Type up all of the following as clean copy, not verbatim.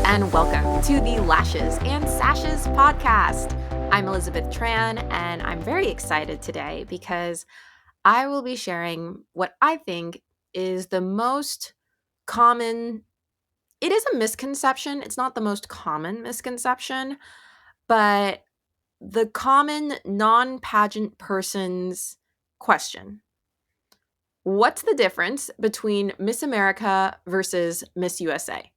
and welcome to the Lashes and Sashes podcast. I'm Elizabeth Tran, and I'm very excited today because I will be sharing what I think is the most common. It is a misconception. It's not the most common misconception, but the common non-pageant person's question. What's the difference between Miss America versus Miss USA?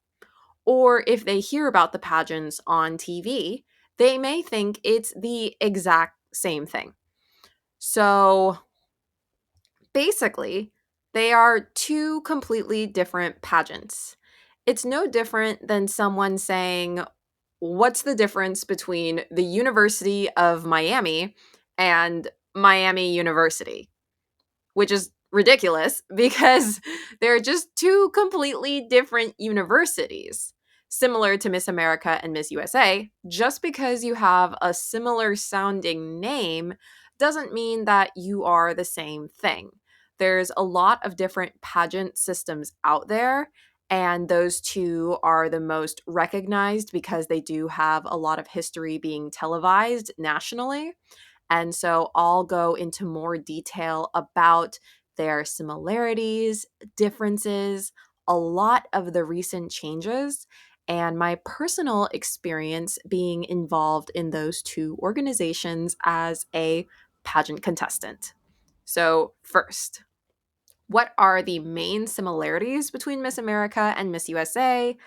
Or if they hear about the pageants on TV, they may think it's the exact same thing. So basically, they are two completely different pageants. It's no different than someone saying, what's the difference between the University of Miami and Miami University? Which is ridiculous because they're just two completely different universities. Similar to Miss America and Miss USA, just because you have a similar sounding name doesn't mean that you are the same thing. There's a lot of different pageant systems out there, and those two are the most recognized because they do have a lot of history being televised nationally. And so I'll go into more detail about their similarities, differences, a lot of the recent changes, and my personal experience being involved in those two organizations as a pageant contestant. So, first, what are the main similarities between Miss America and Miss USA?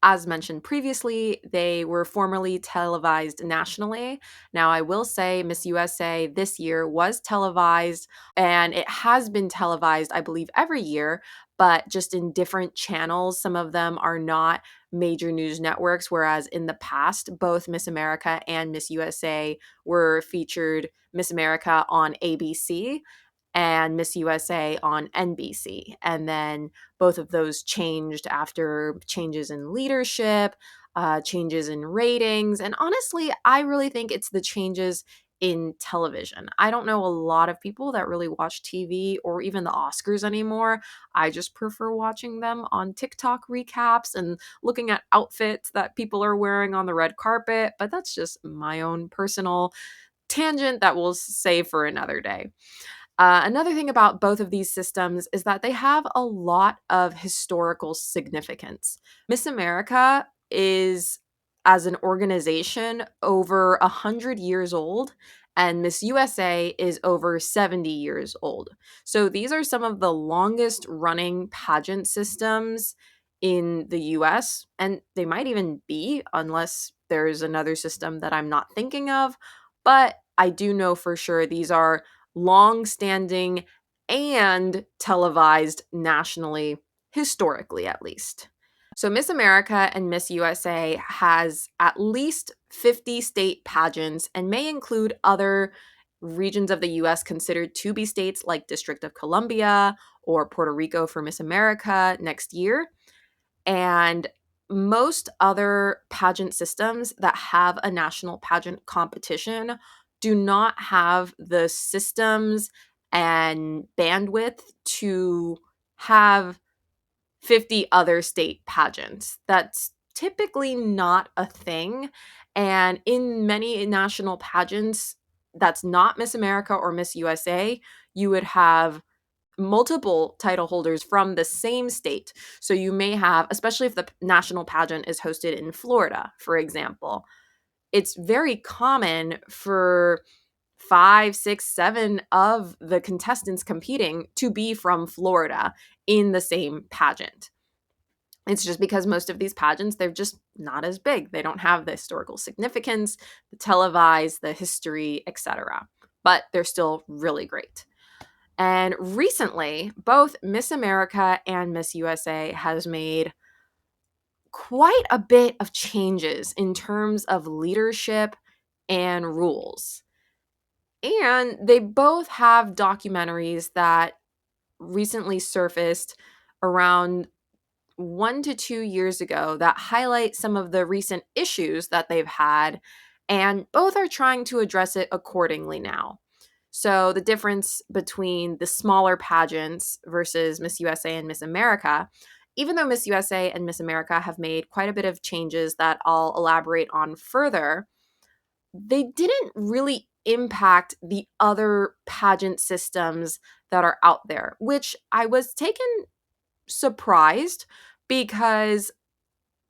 As mentioned previously, they were formerly televised nationally. Now, I will say Miss USA this year was televised, and it has been televised, I believe, every year, but just in different channels. Some of them are not major news networks, whereas in the past, both Miss America and Miss USA were featured. Miss America on ABC and Miss USA on NBC. And then both of those changed after changes in leadership, changes in ratings. And honestly, I really think it's the changes in television. I don't know a lot of people that really watch TV or even the Oscars anymore. I just prefer watching them on TikTok recaps and looking at outfits that people are wearing on the red carpet. But that's just my own personal tangent that we'll save for another day. Another thing about both of these systems is that they have a lot of historical significance. Miss America is, as an organization, over 100 years old, and Miss USA is over 70 years old. So these are some of the longest running pageant systems in the US, and they might even be, unless there's another system that I'm not thinking of. But I do know for sure these are long-standing and televised nationally, historically at least. So Miss America and Miss USA has at least 50 state pageants and may include other regions of the US considered to be states like District of Columbia or Puerto Rico for Miss America next year. And most other pageant systems that have a national pageant competition do not have the systems and bandwidth to have 50 other state pageants. That's typically not a thing. And in many national pageants, that's not Miss America or Miss USA, you would have multiple title holders from the same state. So you may have, especially if the national pageant is hosted in Florida, for example, it's very common for five, six, seven of the contestants competing to be from Florida in the same pageant. It's just because most of these pageants, they're just not as big. They don't have the historical significance, the televised, the history, etc. But they're still really great. And recently, both Miss America and Miss USA has made quite a bit of changes in terms of leadership and rules. And they both have documentaries that recently surfaced around 1 to 2 years ago that highlight some of the recent issues that they've had, and both are trying to address it accordingly now. So, the difference between the smaller pageants versus Miss USA and Miss America even though Miss USA and Miss America have made quite a bit of changes that I'll elaborate on further, they didn't really impact the other pageant systems that are out there, which I was taken surprised because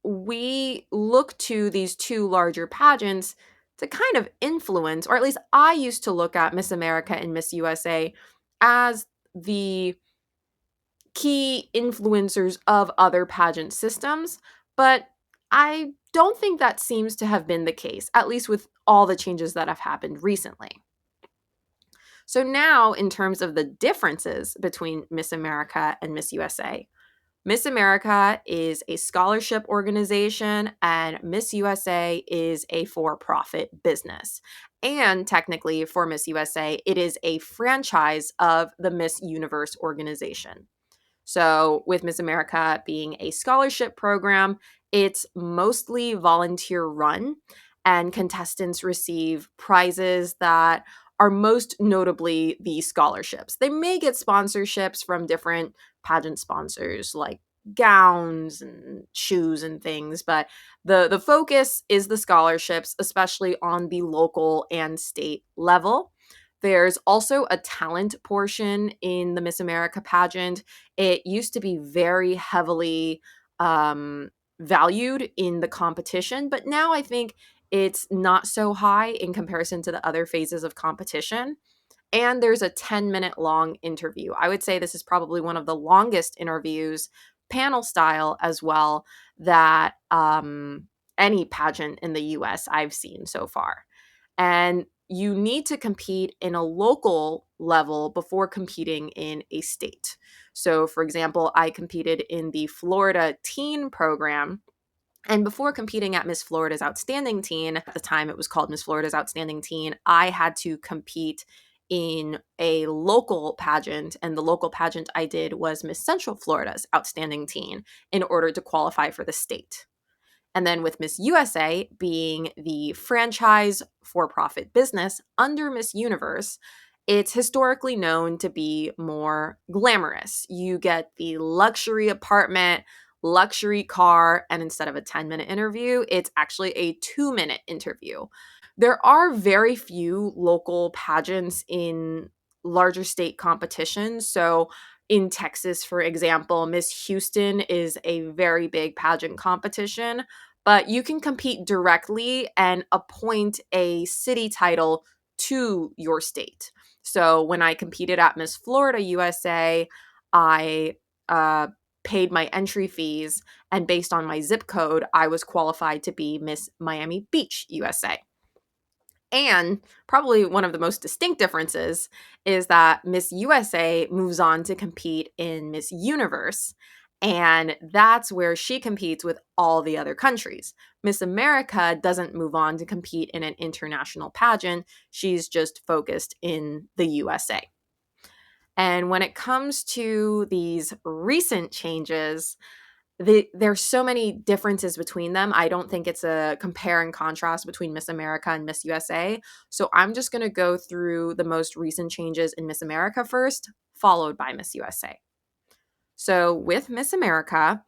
we look to these two larger pageants to kind of influence, or at least I used to look at Miss America and Miss USA as the key influencers of other pageant systems, but I don't think that seems to have been the case, at least with all the changes that have happened recently. So, now in terms of the differences between Miss America and Miss USA, Miss America is a scholarship organization and Miss USA is a for profit business. And technically, for Miss USA, it is a franchise of the Miss Universe organization. So, with Miss America being a scholarship program, it's mostly volunteer run, and contestants receive prizes that are most notably the scholarships. They may get sponsorships from different pageant sponsors like gowns and shoes and things, but the focus is the scholarships, especially on the local and state level. There's also a talent portion in the Miss America pageant. It used to be very heavily valued in the competition, but now I think it's not so high in comparison to the other phases of competition. And there's a 10-minute long interview. I would say this is probably one of the longest interviews, panel style as well, that any pageant in the US I've seen so far. And you need to compete in a local level before competing in a state. So, for example, I competed in the Florida Teen program. And before competing at Miss Florida's Outstanding Teen, at the time it was called Miss Florida's Outstanding Teen, I had to compete in a local pageant. And the local pageant I did was Miss Central Florida's Outstanding Teen in order to qualify for the state. And then with Miss USA being the franchise for profit business under Miss Universe, it's historically known to be more glamorous. You get the luxury apartment, luxury car, and instead of a 10-minute interview, it's actually a 2-minute interview. There are very few local pageants in larger state competitions. So, in Texas, for example, Miss Houston is a very big pageant competition, but you can compete directly and appoint a city title to your state. So, when I competed at Miss Florida USA, I paid my entry fees, and based on my zip code, I was qualified to be Miss Miami Beach USA. And probably one of the most distinct differences is that Miss USA moves on to compete in Miss Universe. And that's where she competes with all the other countries. Miss America doesn't move on to compete in an international pageant. She's just focused in the USA. And when it comes to these recent changes, there's so many differences between them. I don't think it's a compare and contrast between Miss America and Miss USA. So I'm just going to go through the most recent changes in Miss America first, followed by Miss USA. So with Miss America,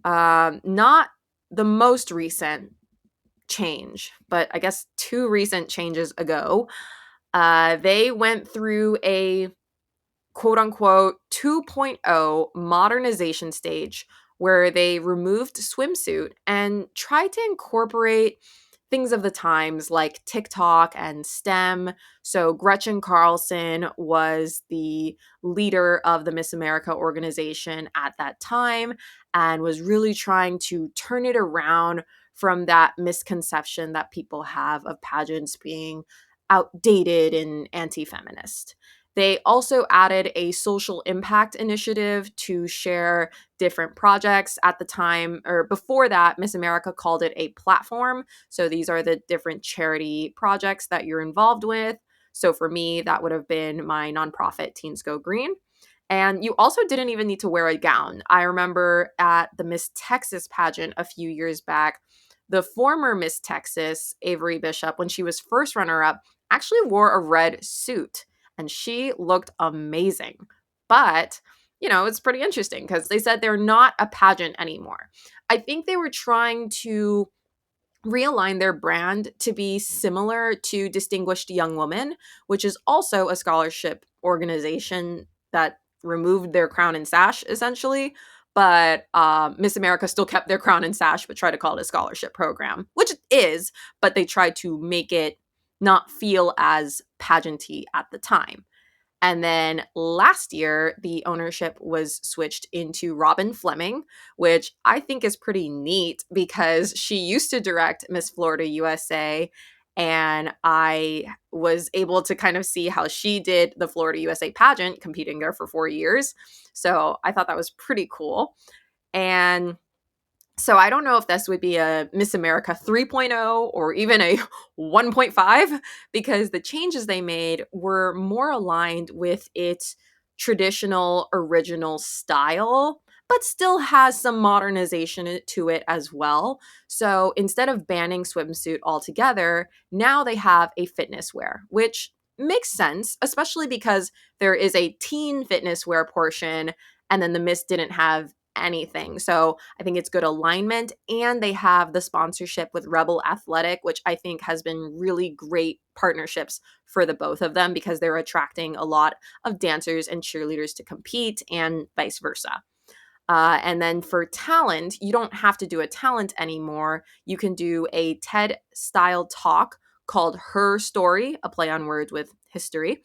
not the most recent change, but I guess two recent changes ago, they went through a quote unquote 2.0 modernization stage where they removed swimsuit and tried to incorporate things of the times like TikTok and STEM. So Gretchen Carlson was the leader of the Miss America organization at that time and was really trying to turn it around from that misconception that people have of pageants being outdated and anti-feminist. They also added a social impact initiative to share different projects. At the time, or before that, Miss America called it a platform. So these are the different charity projects that you're involved with. So for me, that would have been my nonprofit, Teens Go Green. And you also didn't even need to wear a gown. I remember at the Miss Texas pageant a few years back, the former Miss Texas, Avery Bishop, when she was first runner up, actually wore a red suit and she looked amazing. But it's pretty interesting because they said they're not a pageant anymore. I think they were trying to realign their brand to be similar to Distinguished Young Woman, which is also a scholarship organization that removed their crown and sash essentially. But Miss America still kept their crown and sash, but tried to call it a scholarship program, which it is, but they tried to make it not feel as pageanty at the time. And then last year, the ownership was switched into Robin Fleming, which I think is pretty neat because she used to direct Miss Florida USA. And I was able to kind of see how she did the Florida USA pageant, competing there for 4 years. So I thought that was pretty cool. And so I don't know if this would be a Miss America 3.0 or even a 1.5 because the changes they made were more aligned with its traditional original style, but still has some modernization to it as well. So instead of banning swimsuit altogether, now they have a fitness wear, which makes sense, especially because there is a teen fitness wear portion and then the Miss didn't have anything. So I think it's good alignment. And they have the sponsorship with Rebel Athletic, which I think has been really great partnerships for the both of them because they're attracting a lot of dancers and cheerleaders to compete and vice versa. And then for talent, you don't have to do a talent anymore. You can do a TED style talk called Her Story, a play on words with history.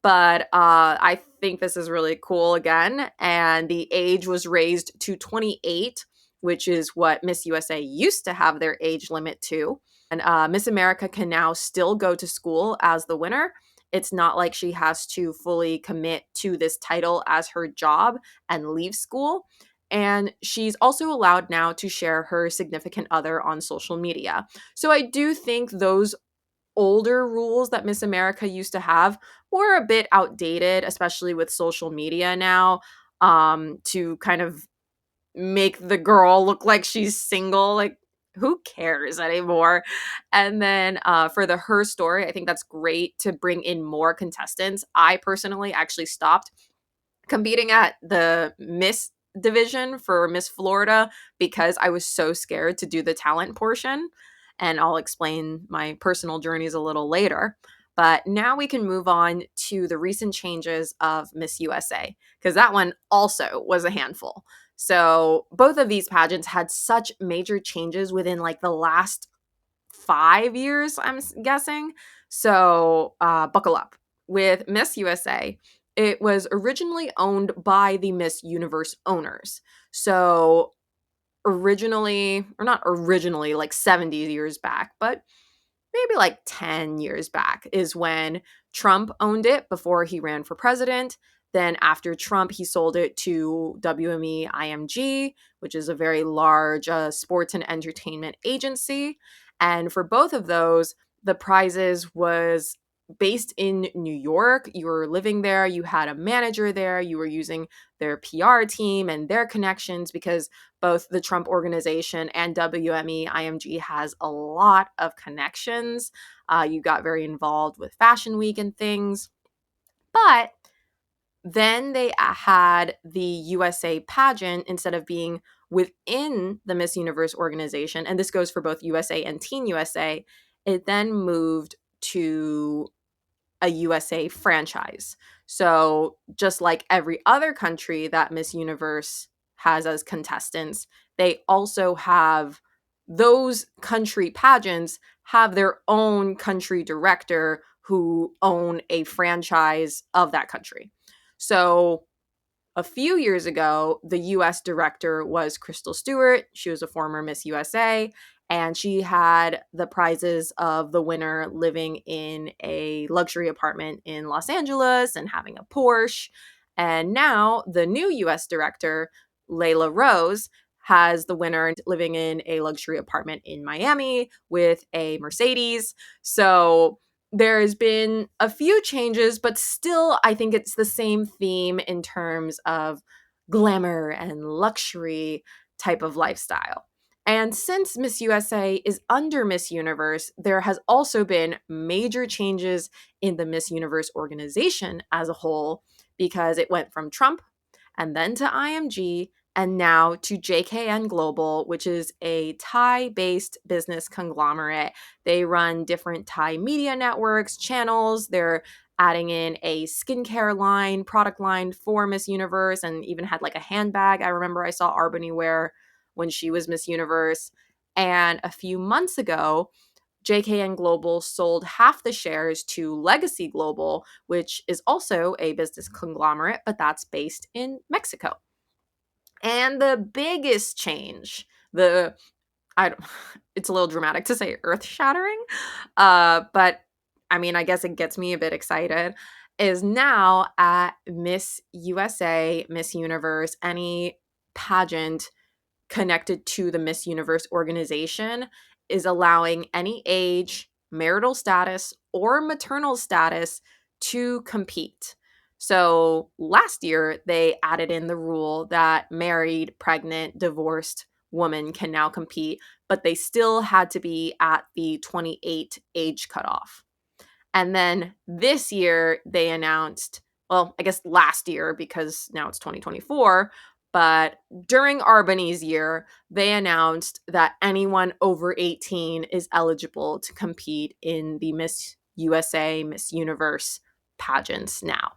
But I think this is really cool again. And the age was raised to 28, which is what Miss USA used to have their age limit to. And Miss America can now still go to school as the winner. It's not like she has to fully commit to this title as her job and leave school. And she's also allowed now to share her significant other on social media. So I do think those older rules that Miss America used to have were a bit outdated, especially with social media now, to kind of make the girl look like she's single. Like, who cares anymore? And then for the Her Story, I think that's great to bring in more contestants. I personally actually stopped competing at the Miss division for Miss Florida because I was so scared to do the talent portion. And I'll explain my personal journeys a little later. But now we can move on to the recent changes of Miss USA, because that one also was a handful. So both of these pageants had such major changes within like the last 5 years, I'm guessing. So buckle up. With Miss USA, it was originally owned by the Miss Universe owners. So originally, or not originally, like 70 years back, but maybe like 10 years back is when Trump owned it before he ran for president. Then after Trump, he sold it to WME IMG, which is a very large sports and entertainment agency. And for both of those, the prizes was based in New York. You were living there, you had a manager there, you were using their PR team and their connections because both the Trump organization and WME IMG has a lot of connections. You got very involved with Fashion Week and things. But then they had the USA pageant instead of being within the Miss Universe organization. And this goes for both USA and Teen USA. It then moved to a USA franchise. So, just like every other country that Miss Universe has as contestants, they also have those country pageants have their own country director who own a franchise of that country. So, a few years ago, the US director was Crystal Stewart. She was a former Miss USA, and she had the prizes of the winner living in a luxury apartment in Los Angeles and having a Porsche. And now the new US director, Layla Rose, has the winner living in a luxury apartment in Miami with a Mercedes. So there's been a few changes, but still, I think it's the same theme in terms of glamour and luxury type of lifestyle. And since Miss USA is under Miss Universe, there has also been major changes in the Miss Universe organization as a whole because it went from Trump and then to IMG, and now to JKN Global, which is a Thai-based business conglomerate. They run different Thai media networks, channels. They're adding in a skincare line, product line for Miss Universe, and even had like a handbag. I remember I saw Arbany wear when she was Miss Universe. And a few months ago, JKN Global sold half the shares to Legacy Global, which is also a business conglomerate, but that's based in Mexico. And the biggest change, the I don't, it's a little dramatic to say earth-shattering, but I mean, I guess it gets me a bit excited, is now at Miss USA, Miss Universe, any pageant connected to the Miss Universe organization is allowing any age, marital status, or maternal status to compete. So last year, they added in the rule that married, pregnant, divorced women can now compete, but they still had to be at the 28 age cutoff. And then this year, they announced, well, I guess last year because now it's 2024, but during Arbany's year, they announced that anyone over 18 is eligible to compete in the Miss USA, Miss Universe pageants now.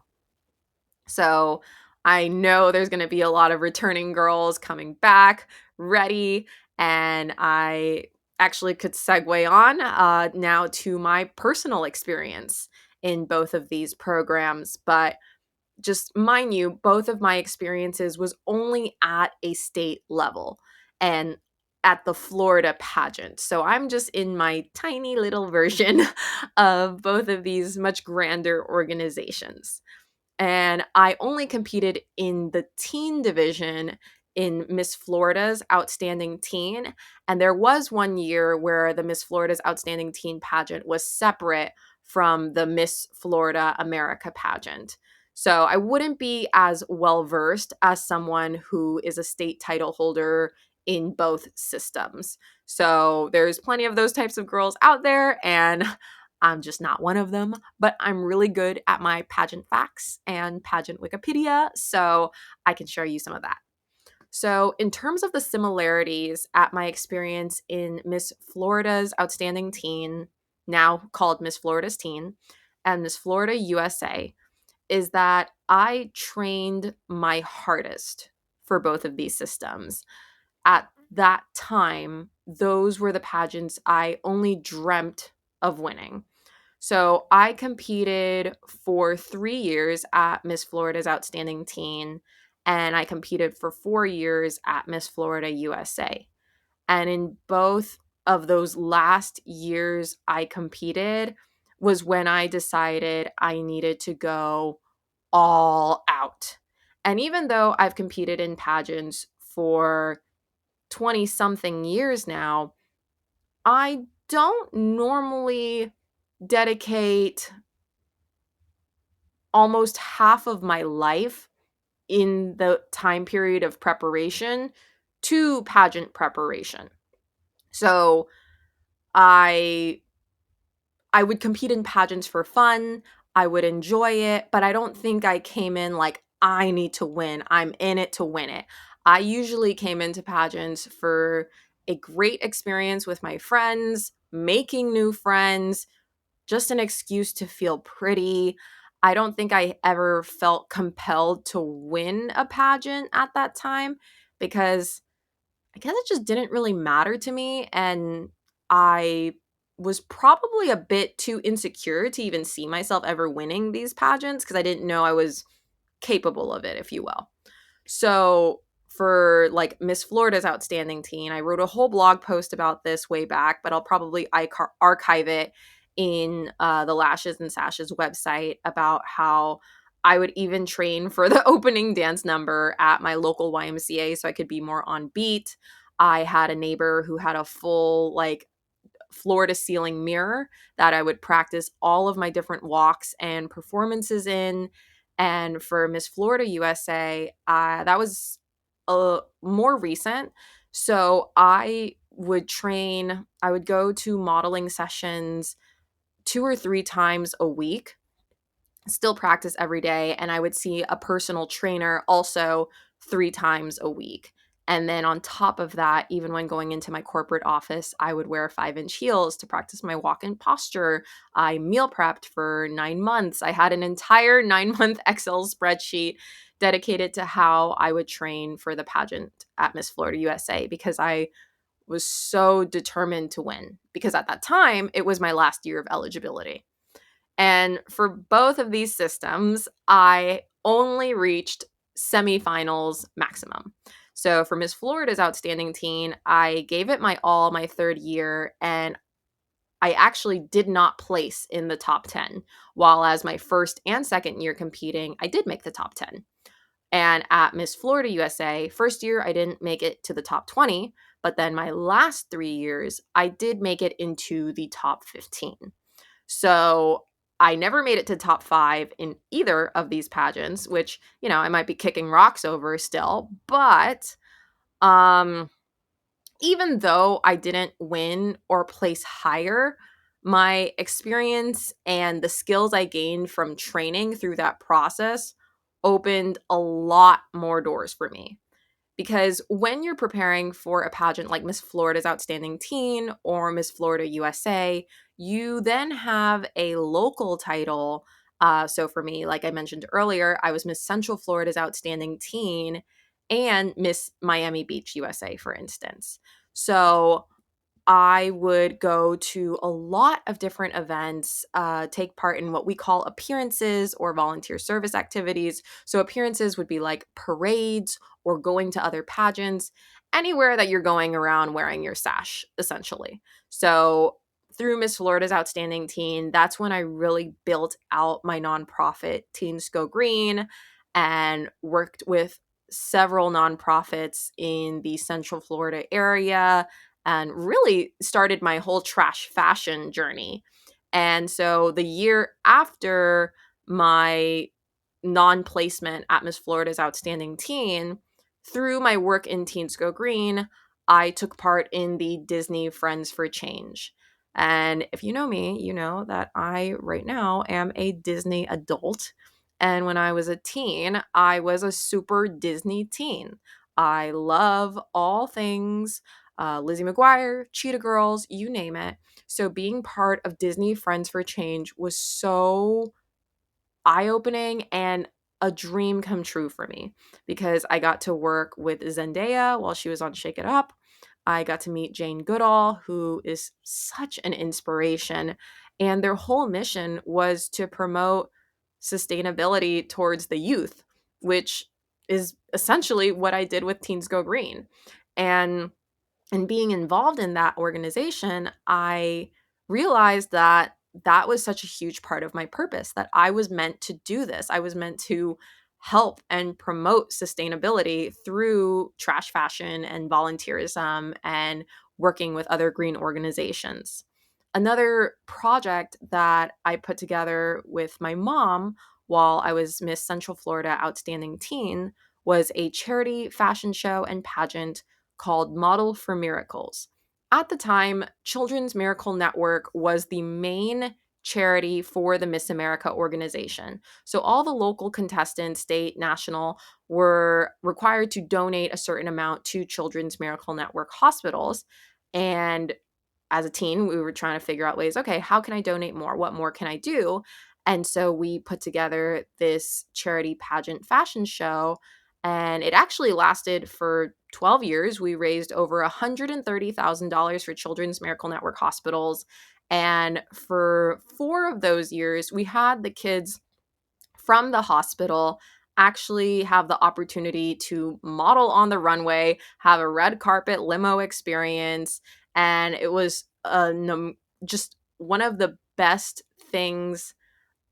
So I know there's going to be a lot of returning girls coming back ready. And I actually could segue on now to my personal experience in both of these programs. But just mind you, both of my experiences was only at a state level and at the Florida pageant. So I'm just in my tiny little version of both of these much grander organizations. And I only competed in the teen division in Miss Florida's Outstanding Teen. And there was one year where the Miss Florida's Outstanding Teen pageant was separate from the Miss Florida America pageant. So I wouldn't be as well versed as someone who is a state title holder in both systems. So there's plenty of those types of girls out there, and I'm just not one of them, but I'm really good at my pageant facts and pageant Wikipedia, so I can share you some of that. So, in terms of the similarities at my experience in Miss Florida's Outstanding Teen, now called Miss Florida's Teen, and Miss Florida USA, is that I trained my hardest for both of these systems. At that time, those were the pageants I only dreamt of winning. So I competed for 3 years at Miss Florida's Outstanding Teen, and I competed for 4 years at Miss Florida USA. And in both of those last years I competed was when I decided I needed to go all out. And even though I've competed in pageants for 20 something years now, I don't normally dedicate almost half of my life in the time period of preparation to pageant preparation. So I I would compete in pageants for fun. I would enjoy it, but I don't think I came in like I need to win. I'm in it to win it. I usually came into pageants for a great experience with my friends, making new friends, just an excuse to feel pretty. I don't think I ever felt compelled to win a pageant at that time because I guess it just didn't really matter to me. And I was probably a bit too insecure to even see myself ever winning these pageants because I didn't know I was capable of it, if you will. So for like Miss Florida's Outstanding Teen, I wrote a whole blog post about this way back, but I'll probably archive it in the Lashes and Sashes website about how I would even train for the opening dance number at my local YMCA so I could be more on beat. I had a neighbor who had a full like floor to ceiling mirror that I would practice all of my different walks and performances in. And for Miss Florida USA, that was more recent. So I would train, I would go to modeling sessions 2 or 3 times a week. still practice every day, and I would see a personal trainer also 3 times a week. And then on top of that, even when going into my corporate office, I would wear 5-inch heels to practice my walk-in posture. I meal prepped for 9 months. I had an entire 9-month Excel spreadsheet dedicated to how I would train for the pageant at Miss Florida USA because I was so determined to win, because at that time, it was my last year of eligibility. And for both of these systems, I only reached semifinals maximum. So for Miss Florida's Outstanding Teen, I gave it my all my third year, and I actually did not place in the top 10. While as my first and second year competing, I did make the top 10. And at Miss Florida USA, first year I didn't make it to the top 20, but then my last 3 years, I did make it into the top 15. So I never made it to top 5 in either of these pageants, which, I might be kicking rocks over still, but um even though I didn't win or place higher, my experience and the skills I gained from training through that process opened a lot more doors for me. Because when you're preparing for a pageant like Miss Florida's Outstanding Teen or Miss Florida USA, you then have a local title. So for me, like I mentioned earlier, I was Miss Central Florida's Outstanding Teen and Miss Miami Beach USA, for instance. So I would go to a lot of different events, take part in what we call appearances or volunteer service activities. So, appearances would be like parades or going to other pageants, anywhere that you're going around wearing your sash, essentially. So, through Miss Florida's Outstanding Teen, that's when I really built out my nonprofit, Teens Go Green, and worked with several nonprofits in the Central Florida area and really started my whole trash fashion journey. And so the year after my non placement at Miss Florida's Outstanding Teen, through my work in Teens Go Green, I took part in the Disney Friends for Change. And if you know me, you know that I right now am a Disney adult. And when I was a teen, I was a super Disney teen. I love all things Lizzie McGuire, Cheetah Girls, you name it. So being part of Disney Friends for Change was so eye opening and a dream come true for me because I got to work with Zendaya while she was on Shake It Up. I got to meet Jane Goodall, who is such an inspiration. And their whole mission was to promote sustainability towards the youth, which is essentially what I did with Teens Go Green. And being involved in that organization, I realized that that was such a huge part of my purpose, that I was meant to do this. I was meant to help and promote sustainability through trash fashion and volunteerism and working with other green organizations. Another project that I put together with my mom while I was Miss Central Florida Outstanding Teen was a charity fashion show and pageant called Model for Miracles. At the time, Children's Miracle Network was the main charity for the Miss America organization. So all the local contestants, state, national, were required to donate a certain amount to Children's Miracle Network hospitals. And as a teen, we were trying to figure out ways, okay, how can I donate more? What more can I do? And so we put together this charity pageant fashion show, and it actually lasted for 12 years. We raised over $130,000 for Children's Miracle Network hospitals. And for 4 of those years, we had the kids from the hospital actually have the opportunity to model on the runway, have a red carpet limo experience. And it was just one of the best things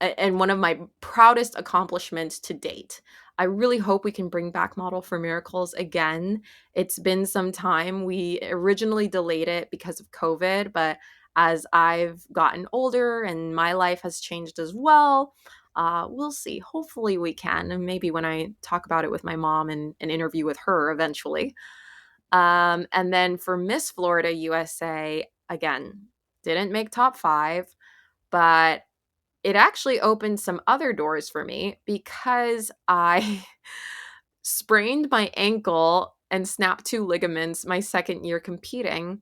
and one of my proudest accomplishments to date. I really hope we can bring back Model for Miracles again. It's been some time. We originally delayed it because of COVID, but as I've gotten older and my life has changed as well, we'll see. Hopefully, we can. And maybe when I talk about it with my mom and an interview with her eventually. And then for Miss Florida USA, again, didn't make top 5, but it actually opened some other doors for me because I sprained my ankle and snapped 2 ligaments my second year competing.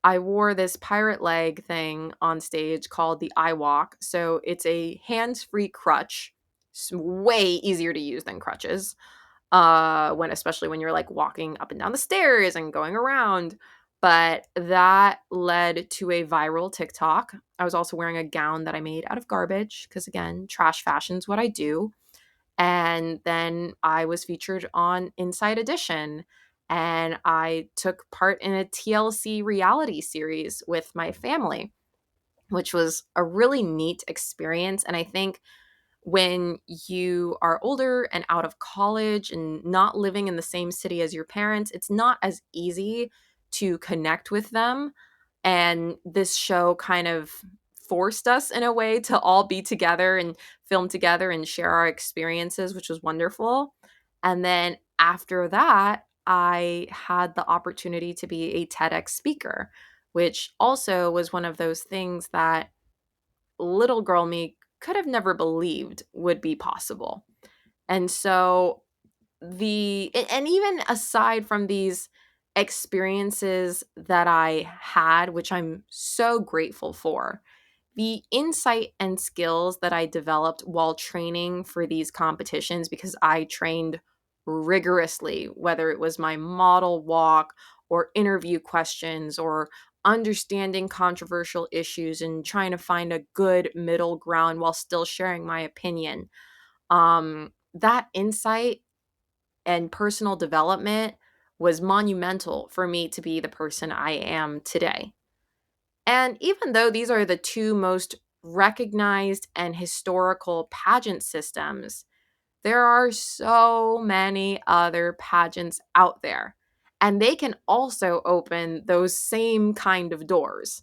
I wore this pirate leg thing on stage called the iWalk. So it's a hands-free crutch. It's way easier to use than crutches. Especially when you're like walking up and down the stairs and going around. But that led to a viral TikTok. I was also wearing a gown that I made out of garbage because, again, trash fashion's what I do. And then I was featured on Inside Edition, and I took part in a TLC reality series with my family, which was a really neat experience. And I think when you are older and out of college and not living in the same city as your parents, it's not as easy to connect with them. And this show kind of forced us in a way to all be together and film together and share our experiences, which was wonderful. And then after that, I had the opportunity to be a TEDx speaker, which also was one of those things that little girl me could have never believed would be possible. And so and even aside from these experiences that I had, which I'm so grateful for, the insight and skills that I developed while training for these competitions, because I trained rigorously, whether it was my model walk or interview questions or understanding controversial issues and trying to find a good middle ground while still sharing my opinion. That insight and personal development was monumental for me to be the person I am today. And even though these are the two most recognized and historical pageant systems, there are so many other pageants out there, and they can also open those same kind of doors.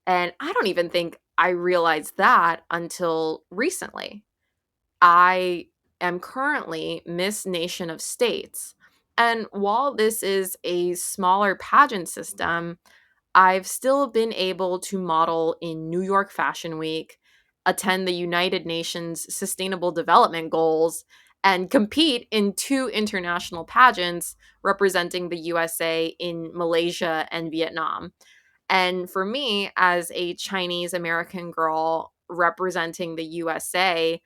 And I don't even think I realized that until recently. I am currently Miss Nation of States. And while this is a smaller pageant system, I've still been able to model in New York Fashion Week, attend the United Nations Sustainable Development Goals, and compete in 2 international pageants representing the USA in Malaysia and Vietnam. And for me, as a Chinese American girl representing the USA,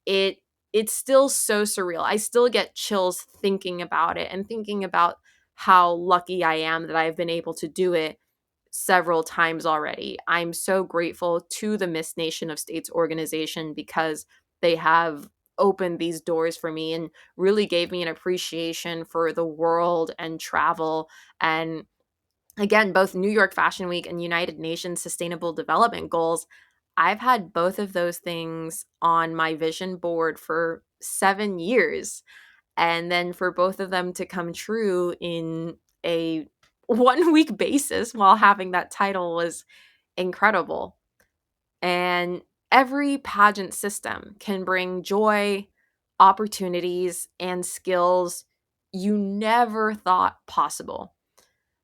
it it's still so surreal. I still get chills thinking about it and thinking about how lucky I am that I've been able to do it several times already. I'm so grateful to the Miss Nation of States organization because they have opened these doors for me and really gave me an appreciation for the world and travel. And again, both New York Fashion Week and United Nations Sustainable Development Goals, I've had both of those things on my vision board for 7 years. And then for both of them to come true in a 1 week basis while having that title was incredible. And every pageant system can bring joy, opportunities, and skills you never thought possible.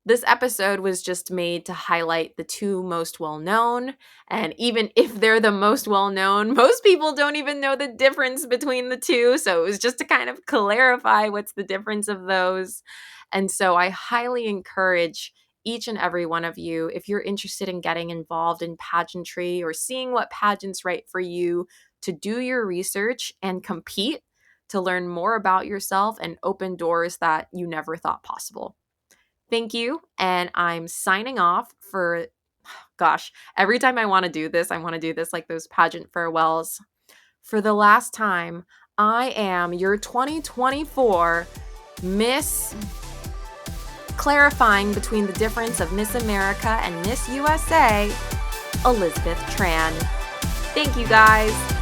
This episode was just made to highlight the 2 most well known, and even if they're the most well known, most people don't even know the difference between the 2, so it was just to kind of clarify what's the difference of those. And so I highly encourage each and every one of you, if you're interested in getting involved in pageantry or seeing what pageant's right for you, to do your research and compete to learn more about yourself and open doors that you never thought possible. Thank you. And I'm signing off for, gosh, every time I want to do this, I want to do this like those pageant farewells. For the last time, I am your 2024 Miss clarifying between the difference of Miss America and Miss USA, Elizabeth Tran. Thank you guys.